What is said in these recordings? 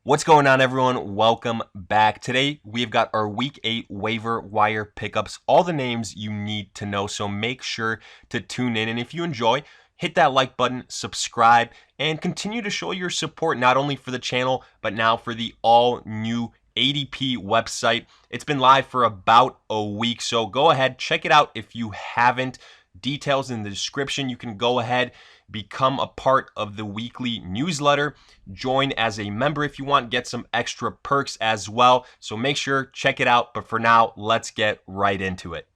What's going on, everyone? Welcome back. Today, we've got our Week 8 waiver wire pickups, all the names you need to know, so make sure to tune in. And if you enjoy, hit that like button, subscribe, and continue to show your support not only for the channel, but now for the all-new ADP website. It's been live for about a week, so go ahead, check it out if you haven't. Details in the description. You can go ahead, become a part of the weekly newsletter, join as a member if you want, get some extra perks as well. So make sure, check it out. But for now, let's get right into it.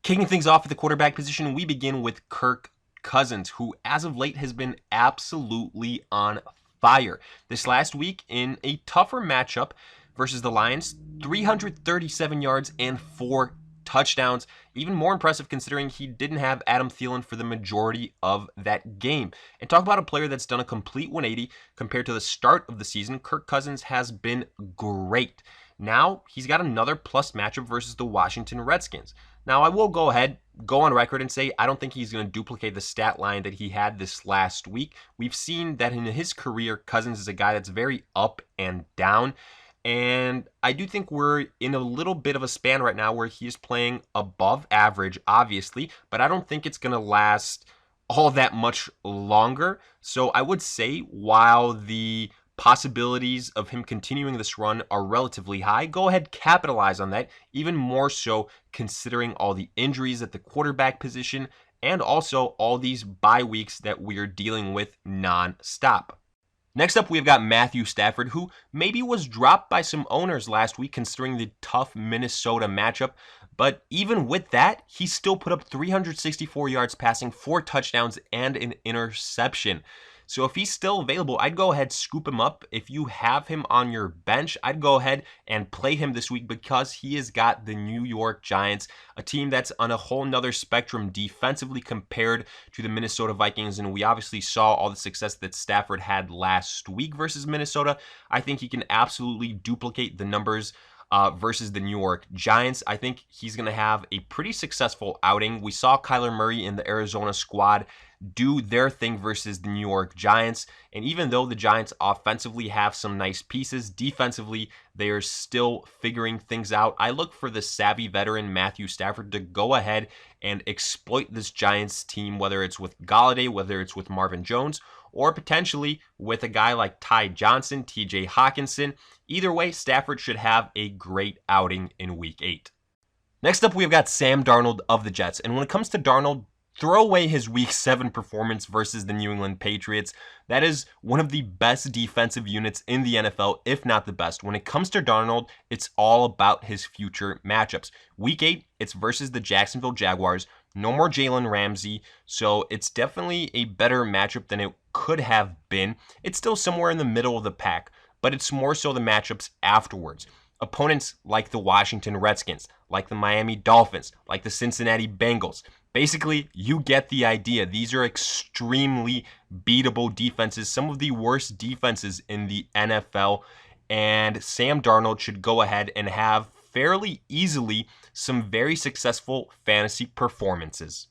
Kicking things off at the quarterback position, we begin with Kirk Cousins, who as of late has been absolutely on fire. This last week in a tougher matchup versus the Lions, 337 yards and 4 touchdowns. Even more impressive considering he didn't have Adam Thielen for the majority of that game. And talk about a player that's done a complete 180 compared to the start of the season. Kirk Cousins has been great. Now he's got another plus matchup versus the Washington Redskins. Now I will go on record and say I don't think he's going to duplicate the stat line that he had this last week. We've seen that in his career, Cousins is a guy that's very up and down. And I do think we're in a little bit of a span right now where he is playing above average, obviously, but I don't think it's going to last all that much longer. So I would say while the possibilities of him continuing this run are relatively high, go ahead, capitalize on that, even more so considering all the injuries at the quarterback position and also all these bye weeks that we're dealing with non-stop. Next up, we've got Matthew Stafford, who maybe was dropped by some owners last week considering the tough Minnesota matchup. But even with that, he still put up 364 yards passing, 4 touchdowns, and an interception. So if he's still available, I'd go ahead, scoop him up. If you have him on your bench, I'd go ahead and play him this week because he has got the New York Giants, a team that's on a whole nother spectrum defensively compared to the Minnesota Vikings. And we obviously saw all the success that Stafford had last week versus Minnesota. I think he can absolutely duplicate the numbers versus the New York Giants. I think he's going to have a pretty successful outing. We saw Kyler Murray in the Arizona squad do their thing versus the New York Giants. And even though the Giants offensively have some nice pieces, defensively, they are still figuring things out. I look for the savvy veteran Matthew Stafford to go ahead and exploit this Giants team, whether it's with Golladay, whether it's with Marvin Jones, or potentially with a guy like Ty Johnson, TJ Hawkinson. Either way, Stafford should have a great outing in Week 8. Next up, we've got Sam Darnold of the Jets. And when it comes to Darnold, throw away his Week 7 performance versus the New England Patriots. That is one of the best defensive units in the NFL, if not the best. When it comes to Darnold, it's all about his future matchups. Week 8, it's versus the Jacksonville Jaguars. No more Jalen Ramsey, so it's definitely a better matchup than it could have been. It's still somewhere in the middle of the pack, but it's more so the matchups afterwards. Opponents like the Washington Redskins, like the Miami Dolphins, like the Cincinnati Bengals. Basically, you get the idea. These are extremely beatable defenses, some of the worst defenses in the NFL, and Sam Darnold should go ahead and have fairly easily some very successful fantasy performances.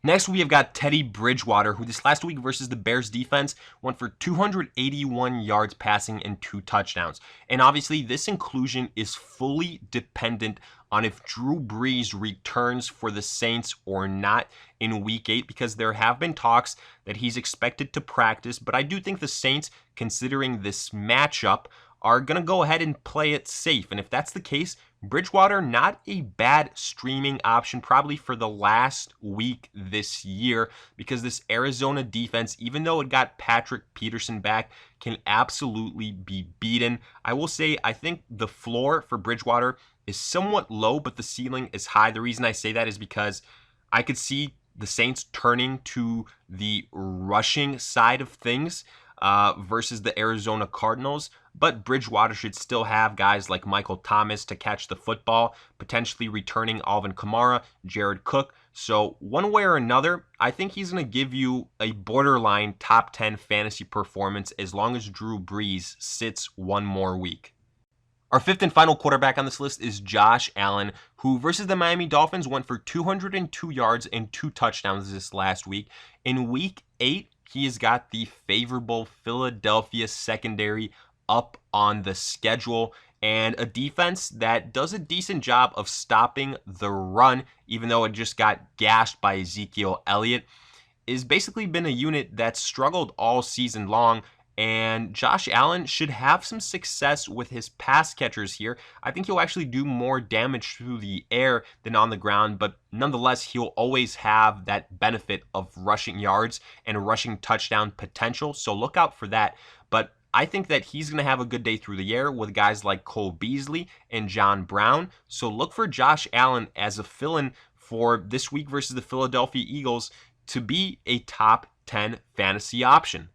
Next, we have got Teddy Bridgewater, who this last week versus the Bears defense went for 281 yards passing and 2 touchdowns. And obviously, this inclusion is fully dependent on if Drew Brees returns for the Saints or not in Week 8, because there have been talks that he's expected to practice. But I do think the Saints, considering this matchup, are going to go ahead and play it safe. And if that's the case, Bridgewater, not a bad streaming option probably for the last week this year, because this Arizona defense, even though it got Patrick Peterson back, can absolutely be beaten. I will say I think the floor for Bridgewater is somewhat low, but the ceiling is high. The reason I say that is because I could see the Saints turning to the rushing side of things versus the Arizona Cardinals. But Bridgewater should still have guys like Michael Thomas to catch the football, potentially returning Alvin Kamara, Jared Cook. So one way or another, I think he's going to give you a borderline top 10 fantasy performance as long as Drew Brees sits one more week. Our fifth and final quarterback on this list is Josh Allen, who versus the Miami Dolphins went for 202 yards and 2 touchdowns this last week. In Week 8, he has got the favorable Philadelphia secondary up on the schedule, and a defense that does a decent job of stopping the run, even though it just got gashed by Ezekiel Elliott, is basically been a unit that struggled all season long. And Josh Allen should have some success with his pass catchers here. I think he'll actually do more damage through the air than on the ground, but nonetheless, he'll always have that benefit of rushing yards and rushing touchdown potential. So look out for that. But I think that he's going to have a good day through the air with guys like Cole Beasley and John Brown. So look for Josh Allen as a fill-in for this week versus the Philadelphia Eagles to be a top 10 fantasy option.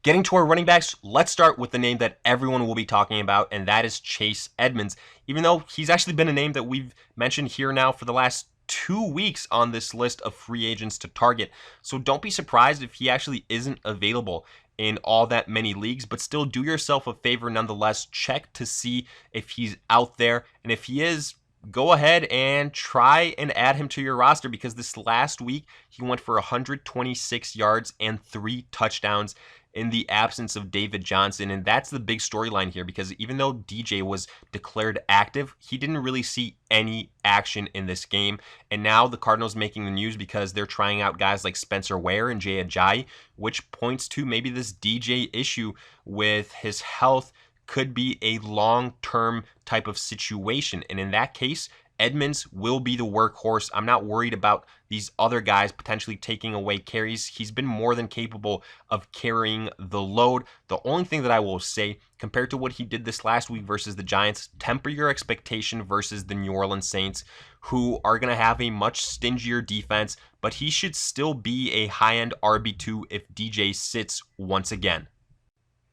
Getting to our running backs, let's start with the name that everyone will be talking about, and that is Chase Edmonds. Even though he's actually been a name that we've mentioned here now for the last 2 weeks on this list of free agents to target. So don't be surprised if he actually isn't available in all that many leagues, but still do yourself a favor nonetheless. Check to see if he's out there, and if he is, go ahead and try and add him to your roster, because this last week he went for 126 yards and 3 touchdowns in the absence of David Johnson. And that's the big storyline here, because even though DJ was declared active, he didn't really see any action in this game. And now the Cardinals making the news because they're trying out guys like Spencer Ware and Jay Ajayi, which points to maybe this DJ issue with his health could be a long-term type of situation. And in that case, Edmonds will be the workhorse. I'm not worried about these other guys potentially taking away carries. He's been more than capable of carrying the load. The only thing that I will say, compared to what he did this last week versus the Giants, temper your expectation versus the New Orleans Saints, who are going to have a much stingier defense, but he should still be a high-end RB2 if DJ sits once again.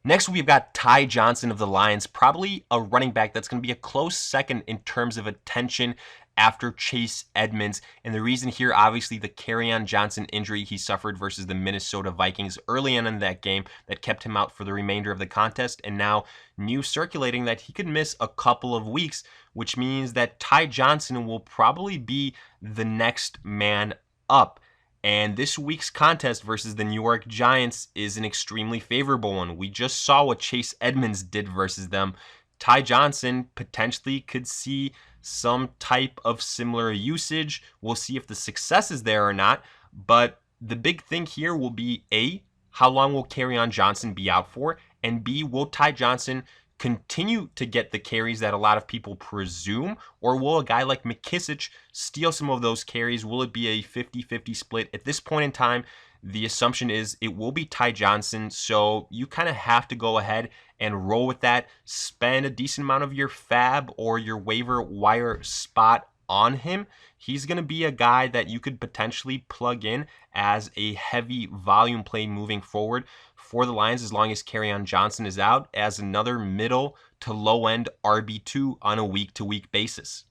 Next, we've got Ty Johnson of the Lions, probably a running back that's going to be a close second in terms of attention after Chase Edmonds. And the reason here, obviously, the Kerryon Johnson injury he suffered versus the Minnesota Vikings early on in that game that kept him out for the remainder of the contest. And now news circulating that he could miss a couple of weeks, which means that Ty Johnson will probably be the next man up. And this week's contest versus the New York Giants is an extremely favorable one. We just saw what Chase Edmonds did versus them. Ty Johnson potentially could see some type of similar usage. We'll see if the success is there or not. But the big thing here will be A, how long will Kerryon Johnson be out for? And B, will Ty Johnson continue to get the carries that a lot of people presume, or will a guy like McKissic steal some of those carries? Will it be a 50-50 split? At this point in time, the assumption is it will be Ty Johnson, so you kind of have to go ahead and roll with that. Spend a decent amount of your fab or your waiver wire spot on him. He's going to be a guy that you could potentially plug in as a heavy volume play moving forward for the Lions, as long as Kerryon Johnson is out, as another middle to low end RB2 on a week-to-week basis.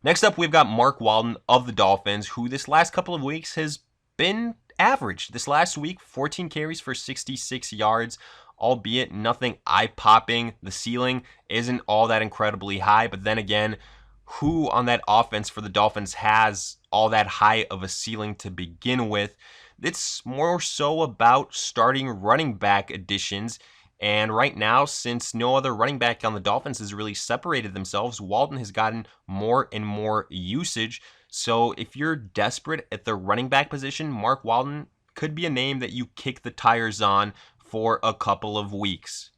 Next up, we've got Mark Walton of the Dolphins, who this last couple of weeks has been average. This last week, 14 carries for 66 yards, albeit nothing eye-popping. The ceiling isn't all that incredibly high, but then again, who on that offense for the Dolphins has all that high of a ceiling to begin with? It's more so about starting running back additions. And right now, since no other running back on the Dolphins has really separated themselves, Walton has gotten more and more usage. So if you're desperate at the running back position, Mark Walton could be a name that you kick the tires on for a couple of weeks.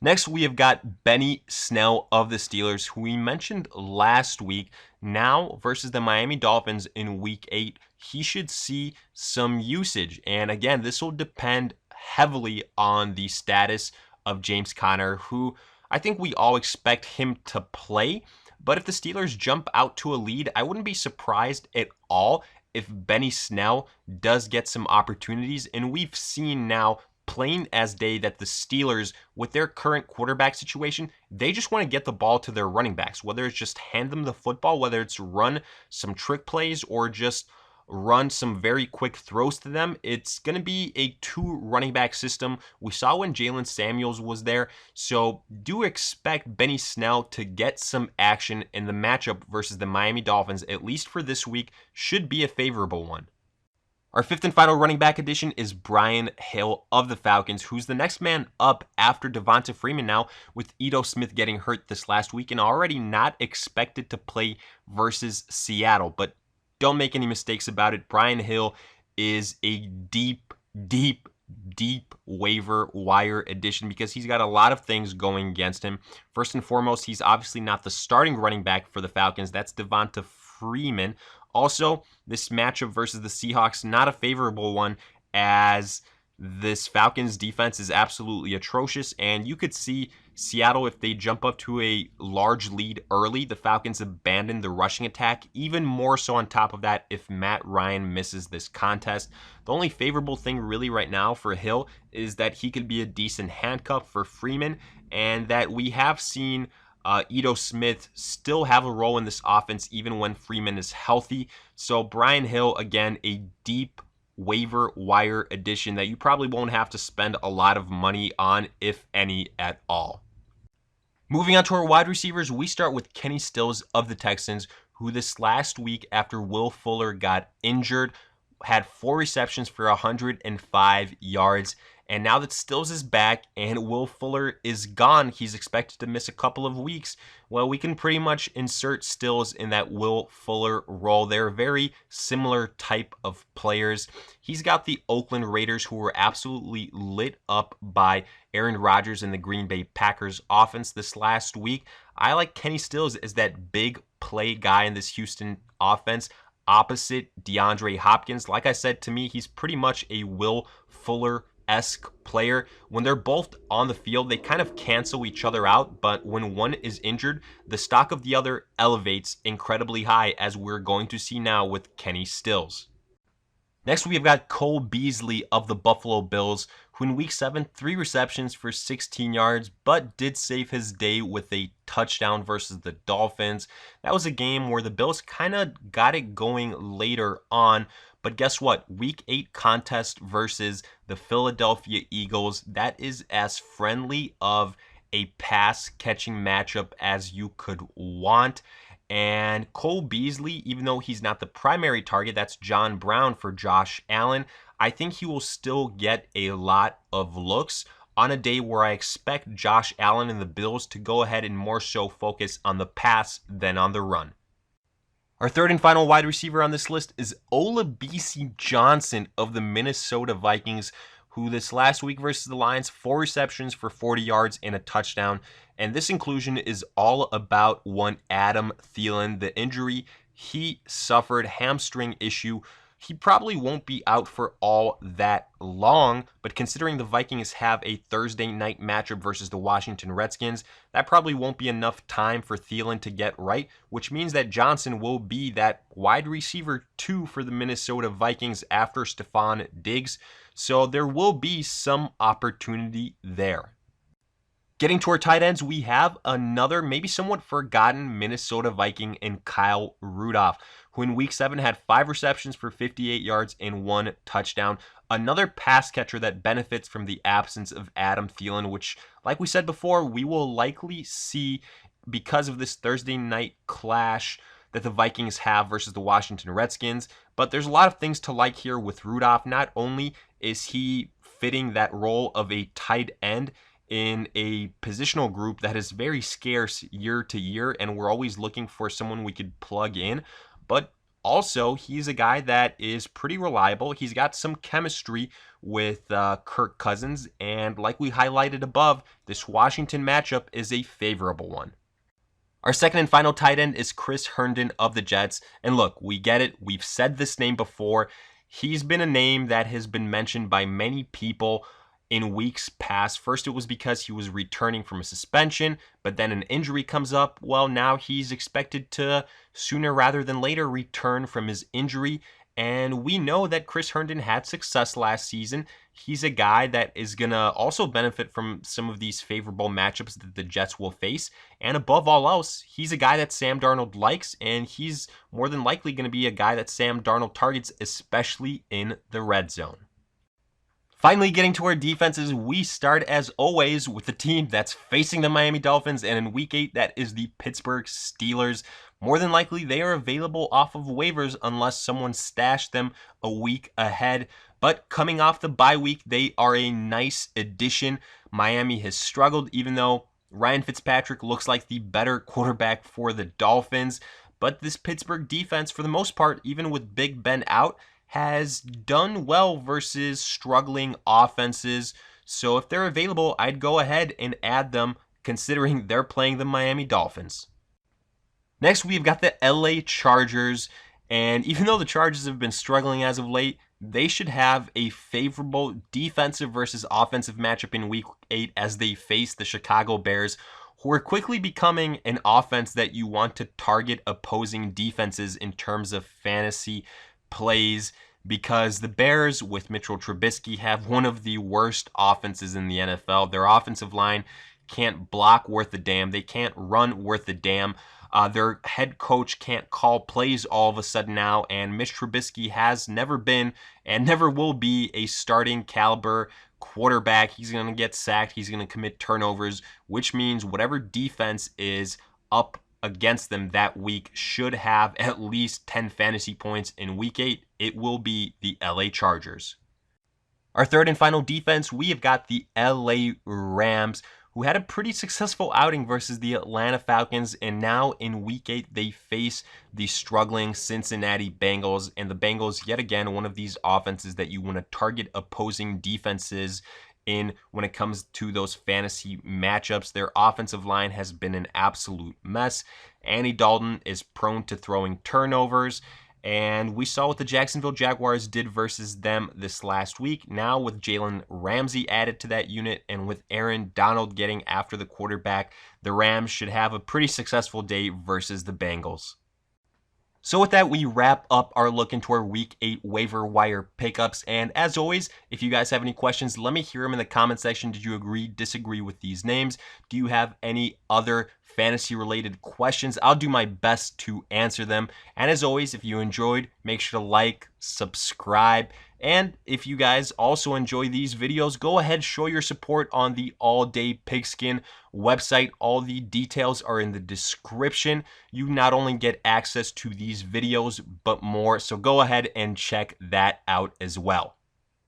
Next, we have got Benny Snell of the Steelers, who we mentioned last week. Now, versus the Miami Dolphins in Week 8, he should see some usage. And again, this will depend heavily on the status of James Conner, who I think we all expect him to play. But if the Steelers jump out to a lead, I wouldn't be surprised at all if Benny Snell does get some opportunities. And we've seen now, plain as day, that the Steelers, with their current quarterback situation, they just want to get the ball to their running backs, whether it's just hand them the football, whether it's run some trick plays or just run some very quick throws to them. It's going to be a 2 running back system. We saw when Jalen Samuels was there, so do expect Benny Snell to get some action, in the matchup versus the Miami Dolphins, at least for this week, should be a favorable one. Our fifth and final running back addition is Brian Hill of the Falcons, who's the next man up after Devonta Freeman now, with Ito Smith getting hurt this last week and already not expected to play versus Seattle. But don't make any mistakes about it. Brian Hill is a deep waiver wire addition because he's got a lot of things going against him. First and foremost, he's obviously not the starting running back for the Falcons. That's Devonta Freeman. Also, this matchup versus the Seahawks, not a favorable one, as this Falcons defense is absolutely atrocious, and you could see Seattle, if they jump up to a large lead early, the Falcons abandon the rushing attack, even more so on top of that if Matt Ryan misses this contest. The only favorable thing really right now for Hill is that he could be a decent handcuff for Freeman, and that we have seen Ito Smith still have a role in this offense even when Freeman is healthy. So Brian Hill, again, a deep waiver wire addition that you probably won't have to spend a lot of money on, if any at all. Moving on to our wide receivers, we start with Kenny Stills of the Texans, who this last week after Will Fuller got injured had 4 receptions for 105 yards. And now that Stills is back and Will Fuller is gone, he's expected to miss a couple of weeks. Well, we can pretty much insert Stills in that Will Fuller role. They're very similar type of players. He's got the Oakland Raiders, who were absolutely lit up by Aaron Rodgers and the Green Bay Packers offense this last week. I like Kenny Stills as that big play guy in this Houston offense, opposite DeAndre Hopkins. Like I said, to me, he's pretty much a Will Fuller-esque player. When they're both on the field, they kind of cancel each other out, but when one is injured, the stock of the other elevates incredibly high, as we're going to see now with Kenny Stills. Next, we've got Cole Beasley of the Buffalo Bills, who in Week 7, 3 receptions for 16 yards, but did save his day with a touchdown versus the Dolphins. That was a game where the Bills kind of got it going later on, but guess what? Week 8 contest versus the Philadelphia Eagles, that is as friendly of a pass-catching matchup as you could want. And Cole Beasley, even though he's not the primary target, that's John Brown for Josh Allen, I think he will still get a lot of looks on a day where I expect Josh Allen and the Bills to go ahead and more so focus on the pass than on the run. Our third and final wide receiver on this list is Olabisi Johnson of the Minnesota Vikings, who this last week versus the Lions, 4 receptions for 40 yards and a touchdown. And this inclusion is all about one Adam Thielen. The injury he suffered, hamstring issue, he probably won't be out for all that long, but considering the Vikings have a Thursday night matchup versus the Washington Redskins, that probably won't be enough time for Thielen to get right, which means that Johnson will be that wide receiver 2 for the Minnesota Vikings after Stephon Diggs, so there will be some opportunity there. Getting to our tight ends, we have another maybe somewhat forgotten Minnesota Viking in Kyle Rudolph, who in Week 7 had 5 receptions for 58 yards and 1 touchdown. Another pass catcher that benefits from the absence of Adam Thielen, which, like we said before, we will likely see because of this Thursday night clash that the Vikings have versus the Washington Redskins. But there's a lot of things to like here with Rudolph. Not only is he fitting that role of a tight end in a positional group that is very scarce year to year, and we're always looking for someone we could plug in, but also he's a guy that is pretty reliable. He's got some chemistry with Kirk Cousins, and like we highlighted above, this Washington matchup is a favorable one. Our second and final tight end is Chris Herndon of the Jets, and look, we get it. We've said this name before. He's been a name that has been mentioned by many people in weeks past. First, it was because he was returning from a suspension, but then an injury comes up. Well, now he's expected to sooner rather than later return from his injury. And we know that Chris Herndon had success last season. He's a guy that is going to also benefit from some of these favorable matchups that the Jets will face. And above all else, he's a guy that Sam Darnold likes, and he's more than likely going to be a guy that Sam Darnold targets, especially in the red zone. Finally, getting to our defenses, we start as always with the team that's facing the Miami Dolphins, and in Week 8, that is the Pittsburgh Steelers. more than likely they are available off of waivers unless someone stashed them a week ahead. But coming off the bye week, they are a nice addition. Miami has struggled, even though Ryan Fitzpatrick looks like the better quarterback for the Dolphins. But this Pittsburgh defense, for the most part, even with Big Ben out, has done well versus struggling offenses. So if they're available, I'd go ahead and add them, considering they're playing the Miami Dolphins. Next, we've got the LA Chargers. And even though the Chargers have been struggling as of late, they should have a favorable defensive versus offensive matchup in Week 8 as they face the Chicago Bears, who are quickly becoming an offense that you want to target opposing defenses in terms of fantasy plays, because the Bears with Mitchell Trubisky have one of the worst offenses in the NFL. Their offensive line can't block worth a damn. They can't run worth a damn. Their head coach can't call plays all of a sudden now, and Mitch Trubisky has never been and never will be a starting caliber quarterback. He's going to get sacked. He's going to commit turnovers, which means whatever defense is up against them that week should have at least 10 fantasy points in Week 8. It will be the LA Chargers. Our third and final defense, we have got the LA Rams, who had a pretty successful outing versus the Atlanta Falcons, and now in Week 8 they face the struggling Cincinnati Bengals, and the Bengals, yet again, one of these offenses that you want to target opposing defenses in when it comes to those fantasy matchups. Their offensive line has been an absolute mess. Andy Dalton is prone to throwing turnovers, and we saw what the Jacksonville Jaguars did versus them this last week. Now with Jalen Ramsey added to that unit and with Aaron Donald getting after the quarterback, the Rams should have a pretty successful day versus the Bengals. So with that, we wrap up our look into our Week 8 waiver wire pickups. And as always, if you guys have any questions, let me hear them in the comment section. Did you agree, disagree with these names? Do you have any other fantasy-related questions? I'll do my best to answer them. And as always, if you enjoyed, make sure to like, subscribe. And if you guys also enjoy these videos, go ahead, show your support on the All Day Pigskin website. All the details are in the description. You not only get access to these videos, but more. So go ahead and check that out as well.